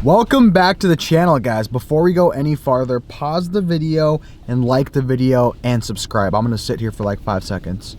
Welcome back to the channel, guys. Before we go any farther, pause the video and like the video and subscribe. I'm gonna sit here for like 5 seconds.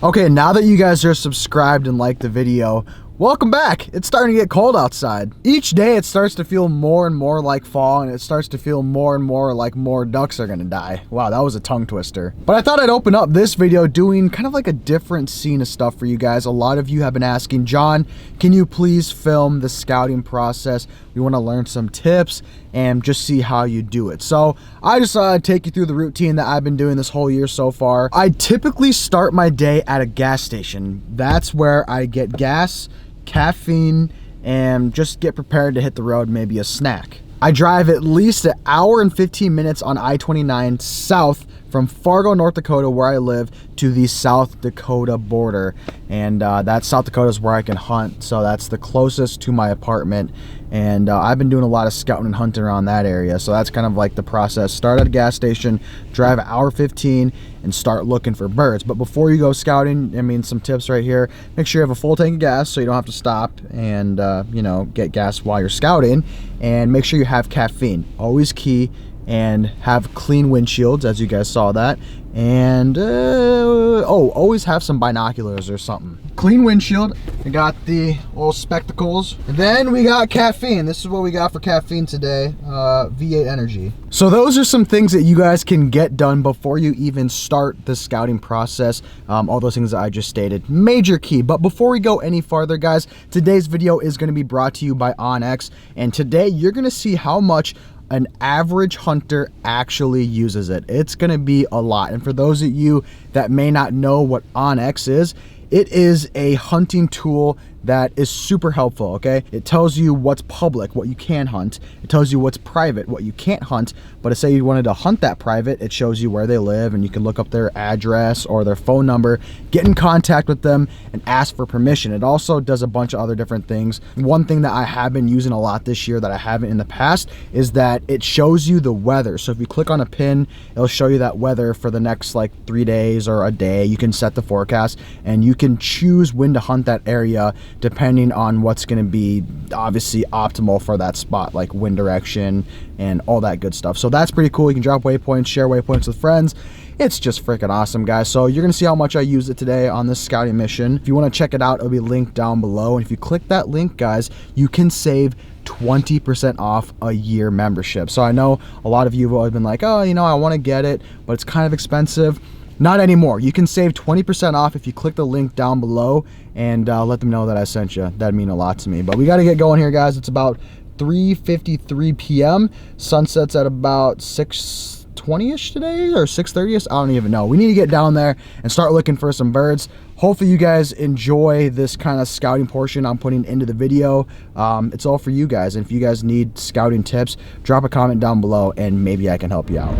Okay, now that you guys are subscribed and liked the video, welcome back. It's starting to get cold outside. Each day it starts to feel more and more like fall, and it starts to feel more and more like more ducks are gonna die. Wow, that was a tongue twister. But I thought I'd open up this video doing kind of like a different scene of stuff for you guys. A lot of you have been asking, John, can you please film the scouting process? We wanna learn some tips and just see how you do it. So I just thought I'd take you through the routine that I've been doing this whole year so far. I typically start my day at a gas station. That's where I get gas, caffeine, and just get prepared to hit the road, maybe a snack. I drive at least an hour and 15 minutes on I-29 south from Fargo, North Dakota, where I live, to the South Dakota border. And that South Dakota is where I can hunt, so that's the closest to my apartment. And I've been doing a lot of scouting and hunting around that area, so that's kind of like the process. Start at a gas station, drive an hour 15, and start looking for birds. But before you go scouting, I mean, some tips right here. Make sure you have a full tank of gas so you don't have to stop and you know, get gas while you're scouting. And make sure you have caffeine, always key. And have clean windshields, as you guys saw that. And always have some binoculars or something. Clean windshield. We got the little spectacles. And then we got caffeine. This is what we got for caffeine today. V8 Energy. So those are some things that you guys can get done before you even start the scouting process. All those things that I just stated. Major key. But before we go any farther, guys, today's video is going to be brought to you by OnX. And today you're going to see how much an average hunter actually uses it. It's gonna be a lot. And for those of you that may not know what OnX is, it is a hunting tool that is super helpful, okay? It tells you what's public, what you can hunt. It tells you what's private, what you can't hunt. But to say you wanted to hunt that private, it shows you where they live, and you can look up their address or their phone number, get in contact with them, and ask for permission. It also does a bunch of other different things. One thing that I have been using a lot this year that I haven't in the past is that it shows you the weather. So if you click on a pin, it'll show you that weather for the next like 3 days or a day. You can set the forecast, and you can choose when to hunt that area depending on what's going to be obviously optimal for that spot, like wind direction and all that good stuff. So that's pretty cool. You can drop waypoints, share waypoints with friends. It's just freaking awesome, guys. So you're going to see how much I use it today on this scouting mission. If you want to check it out, it'll be linked down below. And if you click that link, guys, you can save 20% off a year membership. So I know a lot of you have always been like, oh, you know, I want to get it, but it's kind of expensive. Not anymore. You can save 20% off if you click the link down below and let them know that I sent you. That'd mean a lot to me. But we got to get going here, guys. It's about 3:53 p.m. Sunset's at about 6:20ish today, or 6:30ish. I don't even know. We need to get down there and start looking for some birds. Hopefully you guys enjoy this kind of scouting portion I'm putting into the video. It's all for you guys. And if you guys need scouting tips, drop a comment down below and maybe I can help you out.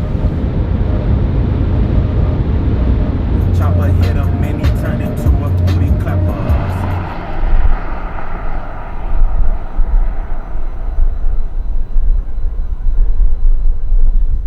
Chopper hit him, and he turned into a booty clapper.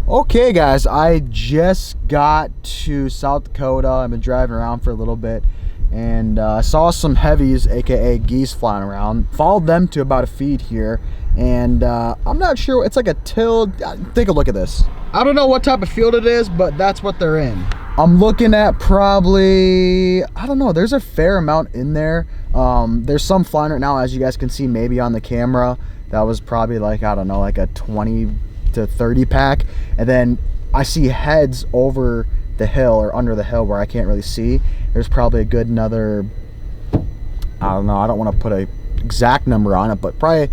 Okay, guys, I just got to South Dakota. I've been driving around for a little bit, and I saw some heavies, aka geese, flying around. Followed them to about a feed here, and I'm not sure. It's like a till. Take a look at this. I don't know what type of field it is, but that's what they're in. I'm looking at probably, I don't know, there's a fair amount in there. There's some flying right now, as you guys can see maybe on the camera. That was probably like, I don't know, like a 20 to 30 pack. And then I see heads over the hill or under the hill where I can't really see. There's probably a good another, I don't know, I don't want to put an exact number on it, but probably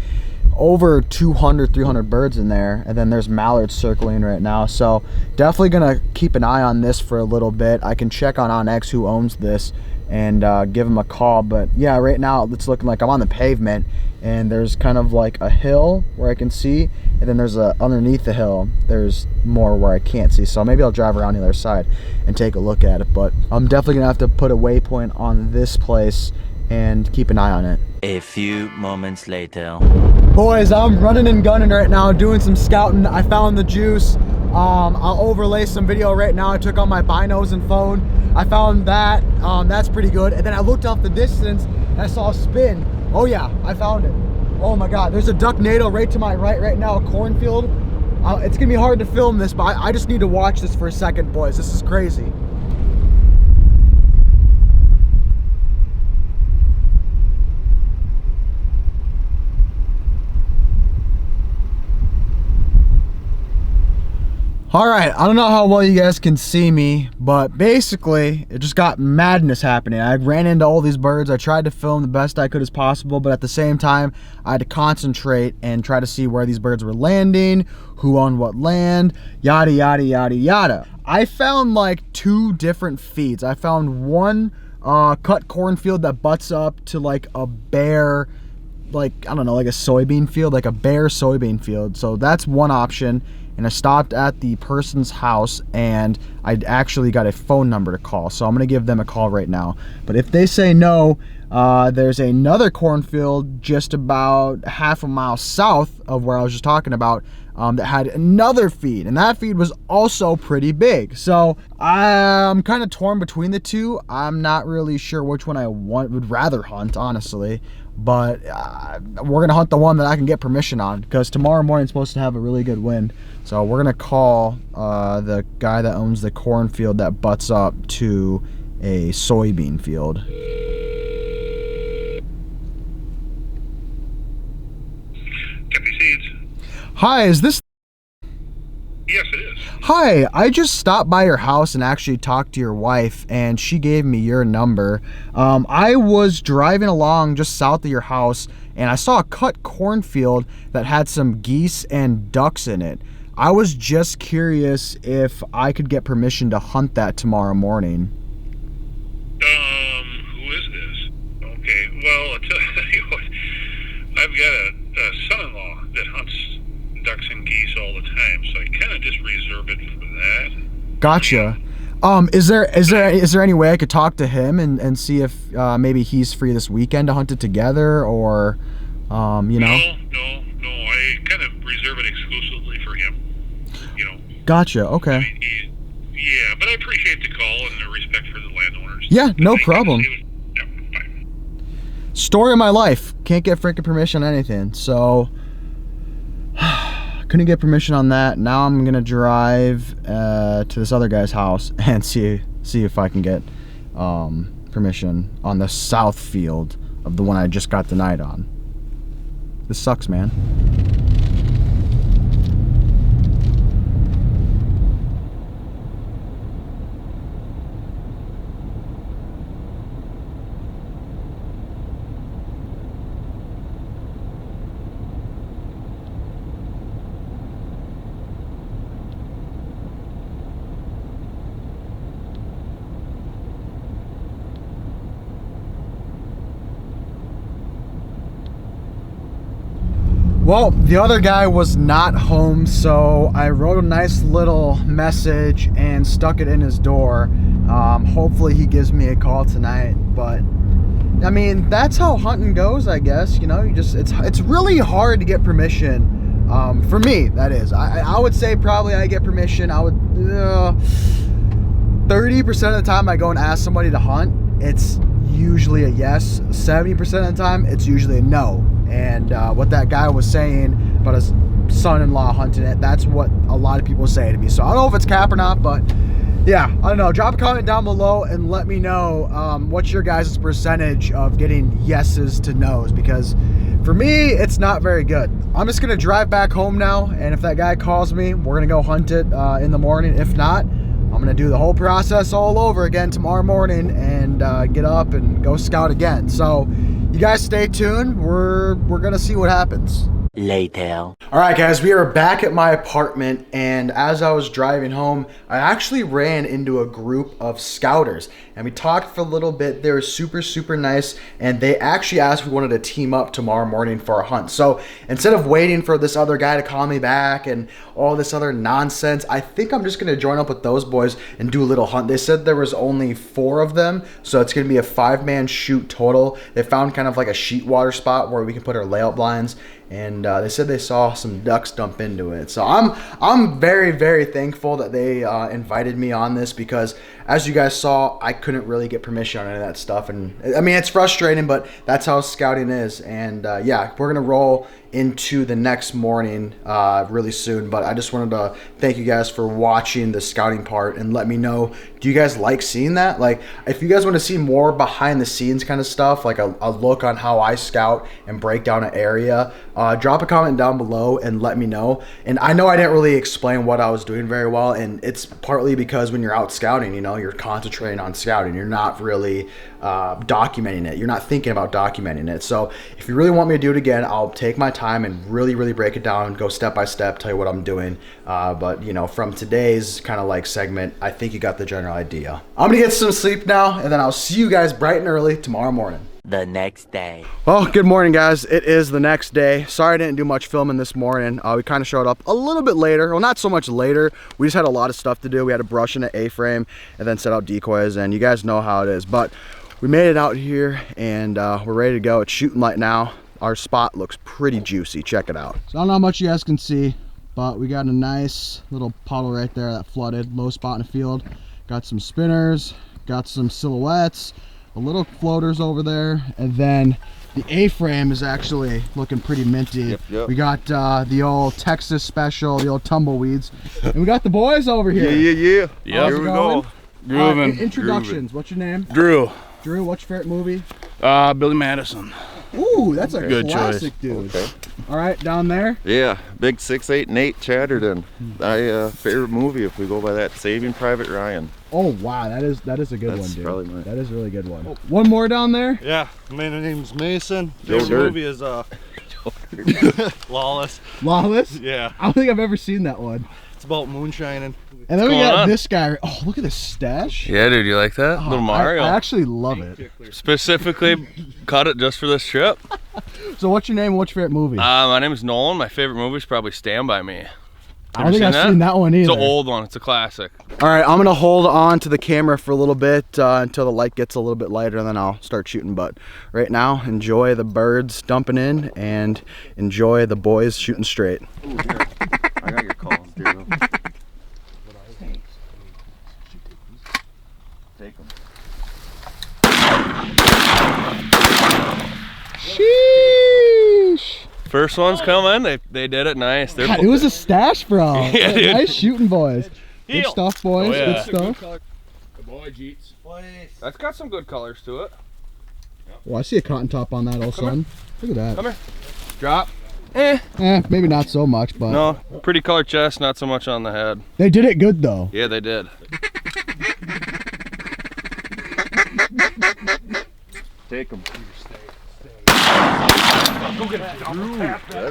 over 200, 300 birds in there. And then there's mallards circling right now. So definitely gonna keep an eye on this for a little bit. I can check on OnX who owns this and give them a call. But yeah, right now it's looking like I'm on the pavement, and there's kind of like a hill where I can see, and then there's underneath the hill there's more where I can't see. So maybe I'll drive around the other side and take a look at it. But I'm definitely gonna have to put a waypoint on this place and keep an eye on it. A few moments later. Boys, I'm running and gunning right now, doing some scouting. I found the juice. I'll overlay some video right now. I took on my binos and phone. I found that. That's pretty good. And then I looked off the distance and I saw a spin Oh yeah, I found it. Oh my God, there's a ducknado right to my right now, a cornfield. It's gonna be hard to film this, but I just need to watch this for a second, boys. This is crazy. All right, I don't know how well you guys can see me, but basically it just got madness happening. I ran into all these birds. I tried to film the best I could as possible, but at the same time, I had to concentrate and try to see where these birds were landing, who owned what land, yada, yada, yada, yada. I found like 2 different feeds. I found one cut cornfield that butts up to like a bare, like, I don't know, like a soybean field, like a bare soybean field. So that's one option. And I stopped at the person's house and I actually got a phone number to call. So I'm gonna give them a call right now. But if they say no, there's another cornfield just about half a mile south of where I was just talking about that had another feed. And that feed was also pretty big. So I'm kind of torn between the two. I'm not really sure which one I would rather hunt, honestly. But we're gonna hunt the one that I can get permission on, because tomorrow morning is supposed to have a really good wind. So we're gonna call the guy that owns the cornfield that butts up to a soybean field. Cappy Seeds. Hi, is this? Yes, it is. Hi, I just stopped by your house and actually talked to your wife, and she gave me your number. I was driving along just south of your house, and I saw a cut cornfield that had some geese and ducks in it. I was just curious if I could get permission to hunt that tomorrow morning. Who is this? Okay, well, I'll tell you what, I've got a son-in-law that hunts ducks and geese all the time, so I kind of just reserve it for that. Gotcha. Is there any way I could talk to him and see if maybe he's free this weekend to hunt it together, or you know? No, I kind of reserve it exclusively for him, you know. Gotcha, okay. I mean, yeah, but I appreciate the call and the respect for the landowners. Yeah, no problem. Yeah, fine. Story of my life. Can't get freaking permission on anything, so couldn't get permission on that. Now I'm gonna drive to this other guy's house and see if I can get permission on the south field of the one I just got denied on. This sucks, man. Well, the other guy was not home, so I wrote a nice little message and stuck it in his door. Hopefully he gives me a call tonight, but I mean, that's how hunting goes, I guess. You know, it's really hard to get permission. For me, that is. I would say probably I get permission. I would 30% of the time I go and ask somebody to hunt, it's usually a yes. 70% of the time, it's usually a no. And what that guy was saying about his son-in-law hunting it, that's what a lot of people say to me. So I don't know if it's cap or not, but yeah, I don't know. Drop a comment down below and let me know what's your guys' percentage of getting yeses to nos, because for me, it's not very good. I'm just gonna drive back home now, and if that guy calls me, we're gonna go hunt it in the morning. If not, I'm gonna do the whole process all over again tomorrow morning and get up and go scout again. So you guys stay tuned. We're gonna see what happens. Later. All right, guys, we are back at my apartment, and as I was driving home, I actually ran into a group of scouters, and we talked for a little bit. They were super, super nice, and they actually asked if we wanted to team up tomorrow morning for a hunt. So instead of waiting for this other guy to call me back and all this other nonsense, I think I'm just gonna join up with those boys and do a little hunt. They said there was only 4 of them, so it's gonna be a 5-man shoot total. They found kind of like a sheet water spot where we can put our layout blinds, and they said they saw some ducks dump into it. So I'm very, very thankful that they invited me on this, because as you guys saw, I couldn't really get permission on any of that stuff. And I mean, it's frustrating, but that's how scouting is. And yeah, we're going to roll into the next morning really soon. But I just wanted to thank you guys for watching the scouting part and let me know, do you guys like seeing that? Like, if you guys want to see more behind the scenes kind of stuff, like a look on how I scout and break down an area, drop a comment down below and let me know. And I know I didn't really explain what I was doing very well, and it's partly because when you're out scouting, you know, you're concentrating on scouting. You're not really documenting it. You're not thinking about documenting it. So if you really want me to do it again, I'll take my time and really break it down, go step by step, tell you what I'm doing. But you know, from today's kind of like segment, I think you got the general idea. I'm gonna get some sleep now, and then I'll see you guys bright and early tomorrow morning. The next day. Well, good morning, guys. It is the next day. Sorry I didn't do much filming this morning. We kind of showed up a little bit later. Well, not so much later. We just had a lot of stuff to do. We had to brush in an A-frame and then set out decoys, and you guys know how it is. But we made it out here, and we're ready to go. It's shooting light now. Our spot looks pretty juicy. Check it out. So I don't know how much you guys can see, but we got a nice little puddle right there that flooded. Low spot in the field. Got some spinners, got some silhouettes, a little floaters over there, and then the A-frame is actually looking pretty minty. Yep. We got the old Texas special, the old tumbleweeds, and we got the boys over here. Yeah. Here we go. Grooving. Introductions. What's your name? Drew. Drew. What's your favorite movie? Billy Madison. Ooh, that's a good classic, choice. dude. Okay. All right, down there. Yeah, big 6, 8, and 8 Chatterton. Favorite movie if we go by that, Saving Private Ryan. Oh wow, that is a good one, That's dude. probably mine. That is a really good one. Oh. One more down there. Yeah, my name's Mason. Joe This Dirt. movie is Lawless. Lawless. Yeah, I don't think I've ever seen that one. it's about moonshining. And then we going got on? this guy. Oh, look at this stash. Yeah, dude, you like that? Oh, Little Mario. I actually love it. Specifically caught it just for this trip. So what's your name and what's your favorite movie? My name is Nolan. My favorite movie is probably Stand By Me. I don't think I've seen that one either. It's an old one. It's a classic. All right, I'm gonna hold on to the camera for a little bit until the light gets a little bit lighter, and then I'll start shooting. But right now, enjoy the birds dumping in and enjoy the boys shooting straight. Ooh, here. I got your calls, Drew. Take them. Sheesh. First one's coming. They did it nice. They're God, it was a stash, bro. Yeah, dude. Nice shooting, boys. Good stuff, boys. Oh, yeah. Good stuff. That's got some good colors to it. Oh, I see a cotton top on that, also. Look at that. Come here. Drop. Maybe not so much, but No, pretty color chest, not so much on the head. they did it good though. Yeah, they did. Take them.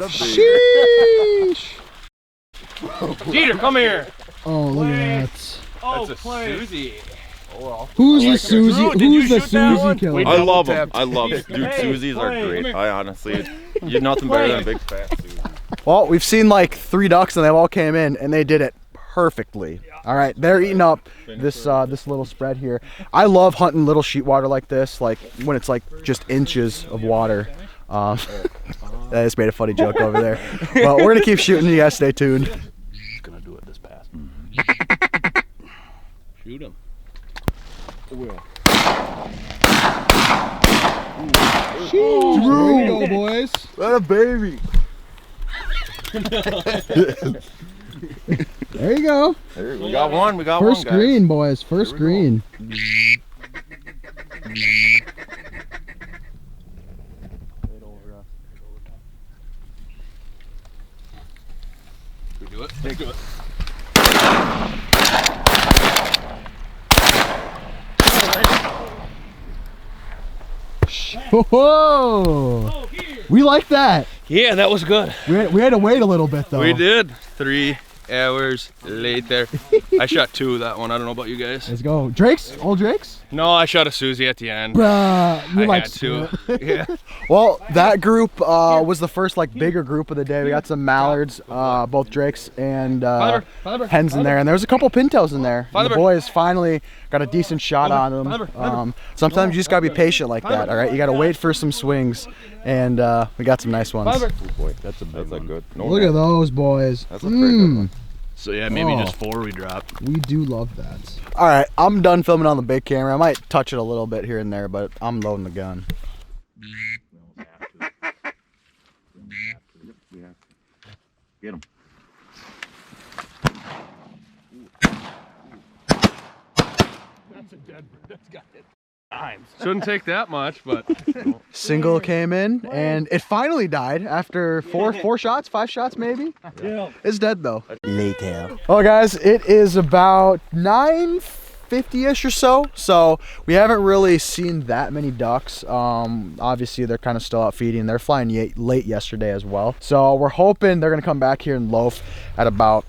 Sheesh. Jeter, come here. Oh, look at that. That's a Susie. Who's the Susie? Drew, did you Who's the shoot that Susie one? killer? I love them. tapped. I love it. Dude, Susies are great. I honestly, you're nothing better than a big fat Susie. Well, we've seen like 3 ducks and they all came in and they did it perfectly. All right, they're eating up this this little spread here. I love hunting little sheet water like this, like when it's like just inches of water. I just made a funny joke over there. But we're gonna keep shooting. You guys stay tuned. Just gonna do it this pass. Shoot him. There we go, boys. What a baby. There you go. There, we got one. We got First one, guys. green, boys. First green. We do it. Let's do it. Whoa! We like that. Yeah, that was good. We had to wait a little bit though. We did. 3 hours later. I shot 2 that one. I don't know about you guys. Let's go. Drake's? All Drake's? No, I shot a Susie at the end. Bruh, you I like had to. Yeah. Well, that group was the first like bigger group of the day. We got some mallards, both Drakes and hens in there, and there was a couple pintails in there. And the boys finally got a decent shot on them. Sometimes you just gotta be patient like that. All right, you gotta wait for some swings, and we got some nice ones. Oh boy, that's a good. No, Look at those boys. That's a pretty good one. So yeah, maybe just 4 we drop. We do love that. All right, I'm done filming on the big camera. I might touch it a little bit here and there, but I'm loading the gun. Get him. Shouldn't take that much, but Single came in and it finally died after four shots, 5 shots maybe. Yeah. It's dead though. Later. Well guys, it is about 9:50ish or so. So we haven't really seen that many ducks. Obviously they're kind of still out feeding. They're flying late yesterday as well. So we're hoping they're gonna come back here and loaf at about,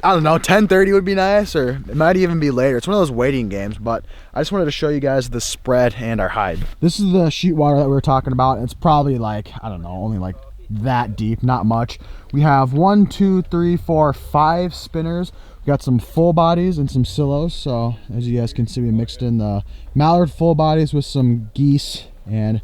I don't know, 10:30 would be nice, or it might even be later. It's one of those waiting games, but I just wanted to show you guys the spread and our hide. This is the sheet water that we were talking about. It's probably like, I don't know, only like that deep, not much. We have 1, 2, 3, 4, 5 spinners. We got some full bodies and some silos. So as you guys can see, we mixed in the mallard full bodies with some geese, and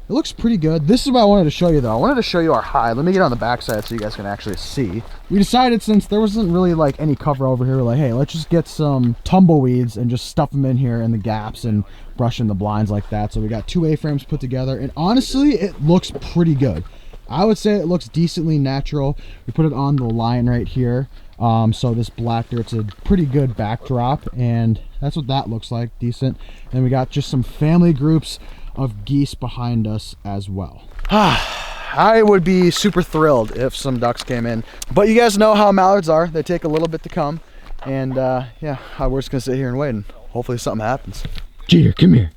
it looks pretty good. This is what I wanted to show you though. I wanted to show you our hide. Let me get on the back side so you guys can actually see. We decided, since there wasn't really like any cover over here, we're like, hey, let's just get some tumbleweeds and just stuff them in here in the gaps and brush in the blinds like that. So we got 2 A-frames put together, and honestly, it looks pretty good. I would say it looks decently natural. We put it on the line right here. So this black dirt's a pretty good backdrop, and that's what that looks like, decent. And we got just some family groups of geese behind us as well. I would be super thrilled if some ducks came in, but you guys know how mallards are. They take a little bit to come, and yeah, we're just gonna sit here and wait, and hopefully something happens. Jeter, come here.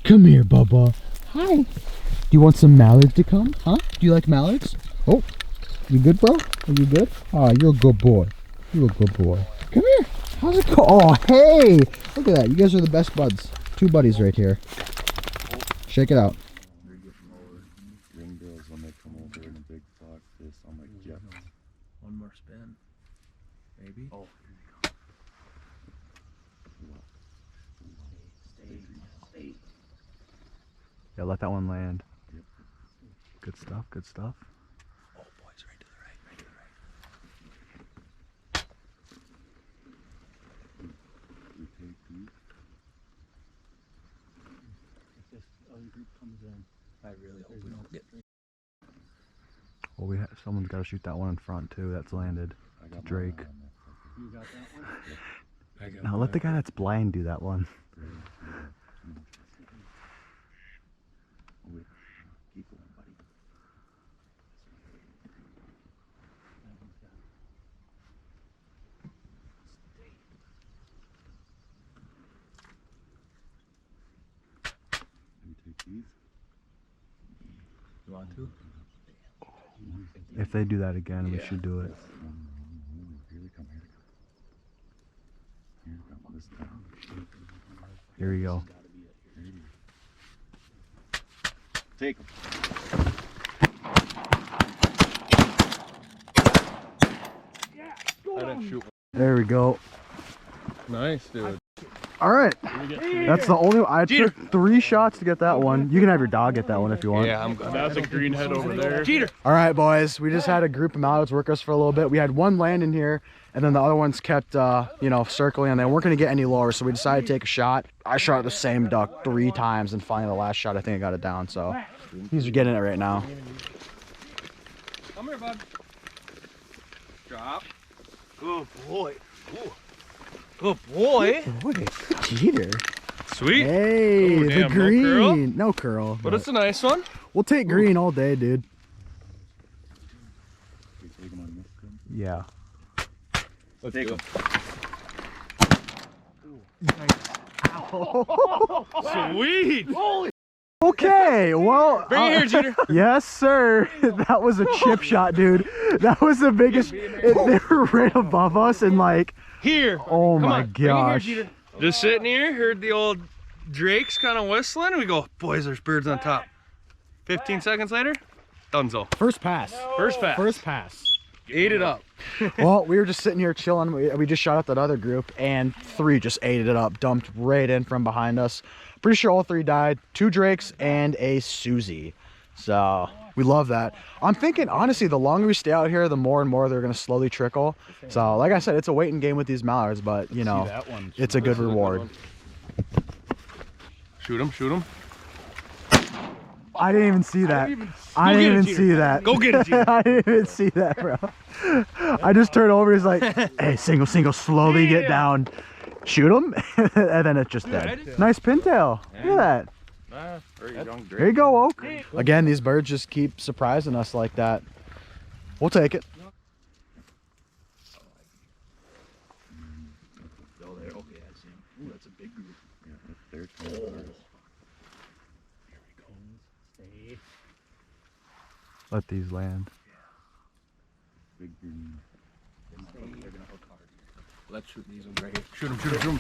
Come here, Bubba. Hi. Do you want some mallards to come? Huh? Do you like mallards? Oh, you good, bro? Are you good? Oh, you're a good boy. You're a good boy. Come here. How's it go? Oh, hey. Look at that. You guys are the best buds. 2 buddies right here. Shake it out. Ringbills when they come over in a big flock, they sound like jets. one more spin, maybe. Oh, Stay. Yeah, let that one land. Yep. Good stuff, good stuff. Oh, boys, right to the right, right to the right. We take these. I really hope we don't get. Well, someone's got to shoot that one in front too. That's landed. I got Drake. You got that one? Now let the guy that's blind do that one. Keep going, buddy. You take these? You want to? If they do that again, we should do it. Here we come, here we come. Here we go, this time. Here we go. Take them. I didn't shoot. There we go. Nice, dude. All right. That's the only. I took 3 shots to get that one. You can have your dog get that one if you want. Yeah, I'm good. That's a green head over there. Cheater. All right, boys. We just had a group of mallards work us for a little bit. We had one land in here, and then the other ones kept, you know, circling, and they weren't going to get any lower. So we decided to take a shot. I shot the same duck 3 times, and finally the last shot, I think I got it down. So these are getting it right now. Come here, bud. Drop. Good boy. Ooh. Good boy. Boy, cheater. Sweet. Hey, oh, the damn, green. No curl. But it's a nice one. We'll take green all day, dude. Yeah. Let's take go. Sweet. Okay, well. Bring it here, Jeter. Yes, sir. That was a chip shot, dude. That was the biggest. They were right above us, and like. Here. Oh Come my on, bring it here, gosh. Jeter. Just sitting here, heard the old drakes kind of whistling, and we go, boys, there's birds on top. 15 seconds later, donezo. First pass. First pass. First pass. Ate it up. Well, we were just sitting here chilling. We just shot up that other group, and 3 just ate it up, dumped right in from behind us. Pretty sure all 3 died. 2 drakes and a Susie. So we love that. I'm thinking, honestly, the longer we stay out here, the more and more they're going to slowly trickle. So like I said, it's a waiting game with these mallards, but you know, it's a good reward. Shoot him, shoot him. I didn't even see that. I didn't even see that. Go get it, Jeter. I didn't even see that, bro. I just turned over. He's like, hey, single, slowly get down. Shoot him, and then it's just dead. Nice pintail. Look at that. There you go, Oak. Again, these birds just keep surprising us like that. We'll take it. That's a big group. Let these land. Big green. They're gonna hook hard. Let's shoot these ones right here. Shoot them, shoot them, shoot them.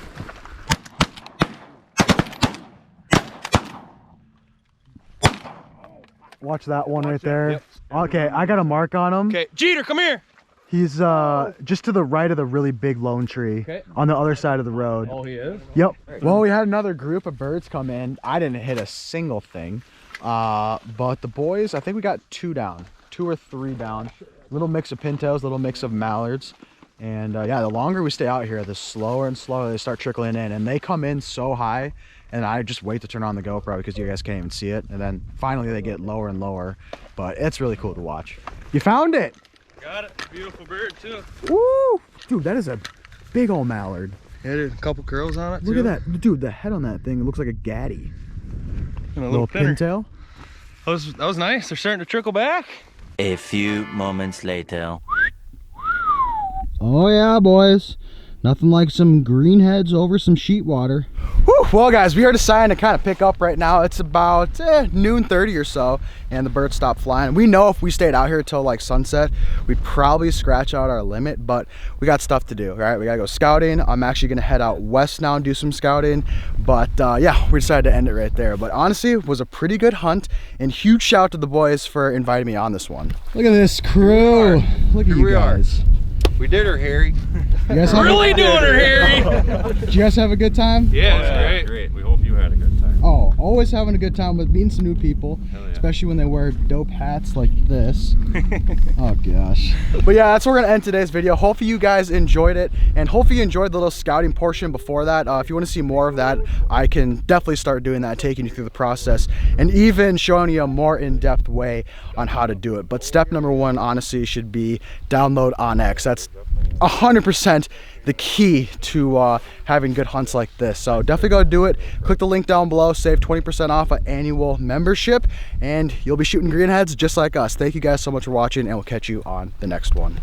Watch that one right there. Yep. Okay, I got a mark on him. Okay, Jeter, come here. He's just to the right of the really big lone tree, on the other side of the road. Oh, he is? Yep. Well, we had another group of birds come in. I didn't hit a single thing. But the boys, I think we got 2 down, 2 or 3 down. Little mix of pintails, little mix of mallards. And yeah, the longer we stay out here, the slower and slower they start trickling in. And they come in so high, and I just wait to turn on the GoPro because you guys can't even see it. And then finally they get lower and lower. But it's really cool to watch. You found it! Got it. Beautiful bird, too. Woo! Dude, that is a big old mallard. Yeah, there's a couple curls on it, too. Look at that. Dude, the head on that thing, it looks like a gaddy. And a little pinner. pintail. That was nice. They're starting to trickle back. A few moments later. Oh yeah, boys. Nothing like some greenheads over some sheet water. Whew. Well guys, we are deciding to kind of pick up right now. It's about noon 30 or so, and the birds stopped flying. We know if we stayed out here till like sunset, we'd probably scratch out our limit, but we got stuff to do. All right, we gotta go scouting. I'm actually gonna head out west now and do some scouting, but yeah, we decided to end it right there. But honestly, it was a pretty good hunt, and huge shout out to the boys for inviting me on this one. Look at this crew. Look at you guys. We did her, Harry. You guys really doing her, Harry. Did you guys have a good time? Yeah, it was great. Great. We hope you had a good time. Oh, always having a good time with meeting some new people, especially when they wear dope hats like this. Oh gosh. But yeah, that's where we're gonna end today's video. Hopefully you guys enjoyed it, and hopefully you enjoyed the little scouting portion before that. If you want to see more of that, I can definitely start doing that, taking you through the process and even showing you a more in-depth way on how to do it. But step number 1 honestly should be download OnX. That's 100% the key to having good hunts like this. So definitely go do it. Click the link down below, save 20% off an annual membership, and you'll be shooting greenheads just like us. Thank you guys so much for watching, and we'll catch you on the next one.